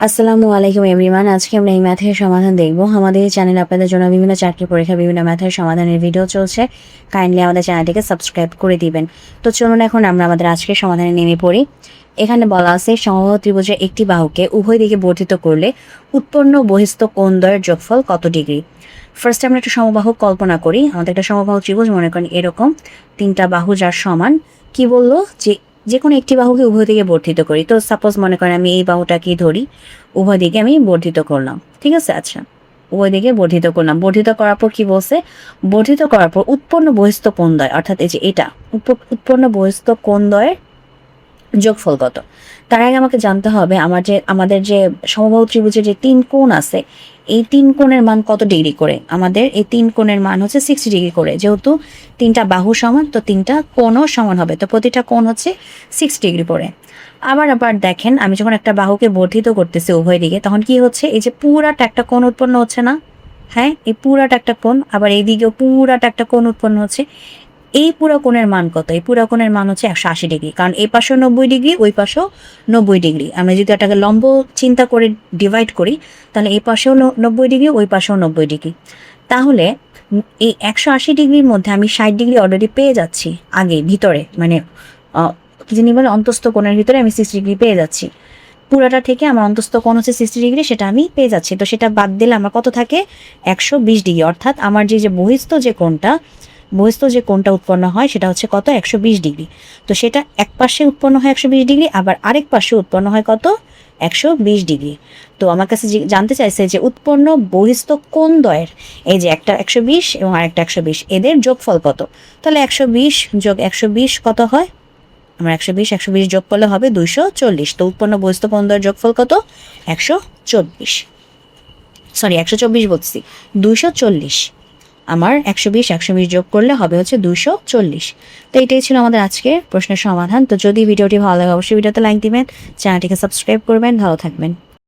আসসালামু আলাইকুম এভরিওয়ান। আজকে আমরা এই ম্যাথের সমাধান দেখব। আমাদের চ্যানেলে আপনাদের জন্য বিভিন্ন চাকরি পরীক্ষা বিভিন্ন ম্যাথের সমাধানের ভিডিও চলছে। কাইন্ডলি আমাদের চ্যানেলটিকে সাবস্ক্রাইব করে দিবেন। তো চলুন এখন আমরা আমাদের আজকের সমাধানে নেমে পড়ি। এখানে বলা আছে সমবাহু ত্রিভুজের একটি বাহুকে উভয় দিকে বর্ধিত করলে উৎপন্ন বহিস্থ কোণদ্বয়ের যোগফল কত ডিগ্রি। ফার্স্টে আমরা একটা সমবাহু কল্পনা করি। আমাদের একটা সমবাহু ত্রিভুজ মনে করেন এরকম তিনটা বাহু যার সমান। কি বললো যে কোনো একটি বাহুকে উভয় দিকে বর্ধিত করি। তো সাপোজ মনে করেন আমি এই বাহুটাকে ধরি, উভয় দিকে আমি বর্ধিত করলাম। ঠিক আছে, আচ্ছা উভয় দিকে বর্ধিত করলাম। বর্ধিত করার পর কি বলছে, বর্ধিত করার পর উৎপন্ন বহিস্থ কোণদ্বয় অর্থাৎ এই যে এটা উৎপন্ন বহিস্থ কোণদ্বয়ের যোগফল কত। তার আগে আমাকে জানতে হবে আমাদের যে সমবাহু ত্রিভুজের যে তিন কোণ আছে এই তিন কোণের মান কত ডিগ্রি করে। আমাদের এই তিন কোণের মান হচ্ছে 60 ডিগ্রি করে। যেহেতু তিনটা বাহু সমান তো তিনটা কোণও সমান হবে, তো প্রতিটা কোণ হচ্ছে 6 ডিগ্রি করে। আবার দেখেন আমি যখন একটা বাহুকে বর্ধিত করতেছি উভয় দিকে তখন কি হচ্ছে, এই যে পুরাটা একটা কোণ উৎপন্ন হচ্ছে না, হ্যাঁ এই পুরাটা একটা কোণ, আবার এই দিকেও পুরাটা একটা কোণ উৎপন্ন হচ্ছে। এই পুরো কোণের মান কত, এই পুরো কোণের মান হচ্ছে 180 ডিগ্রি, কারণ এই পাশেও 90 ডিগ্রি ওই পাশেও 90 ডিগ্রি। আমরা যদি এটাকে লম্ব চিন্তা করে ডিভাইড করি তাহলে এই পাশেও 90 ডিগ্রি ওই পাশেও 90 ডিগ্রি। তাহলে এই 180 ডিগ্রির মধ্যে আমি 60 ডিগ্রি অলরেডি পেয়ে যাচ্ছি আগে ভিতরে, মানে কি জানি বলে অন্তস্থ কোণের ভিতরে আমি 60 ডিগ্রি পেয়ে যাচ্ছি। পুরাটা থেকে আমার অন্তস্থ কোণ হচ্ছে 60 ডিগ্রি, সেটা আমি পেয়ে যাচ্ছি। তো সেটা বাদ দিলে আমার কত থাকে, 120 ডিগ্রি। অর্থাৎ আমার যে বহিস্থ যে কোণটা উৎপন্ন হয় সেটা হচ্ছে কত, 120 ডিগ্রি। তো সেটা এক পাশে উৎপন্ন হয় 120 ডিগ্রি, আবার আরেক পাশে উৎপন্ন হয় কত, 120 ডিগ্রি। তো আমার কাছে জানতে চাইছে যে উৎপন্ন বহিস্থ কোণদ্বয়ের এই যে একটা 120 এবং আরেকটা 120 এদের যোগফল কত। তাহলে 120 যোগ 120 কত হয়, আমরা 120 যোগ করলে হবে 240। তো উৎপন্ন বহিস্থ কোণদ্বয়ের যোগফল কত, 124 বলছি 240। আমার 120 যোগ করলে হবে হচ্ছে 240। তো এটাই ছিল আমাদের আজকের প্রশ্নের সমাধান। তো যদি ভিডিওটি ভালো লাগে অবশ্যই ভিডিওতে লাইক দিবেন, চ্যানেলটিকে সাবস্ক্রাইব করবেন। ভালো থাকবেন।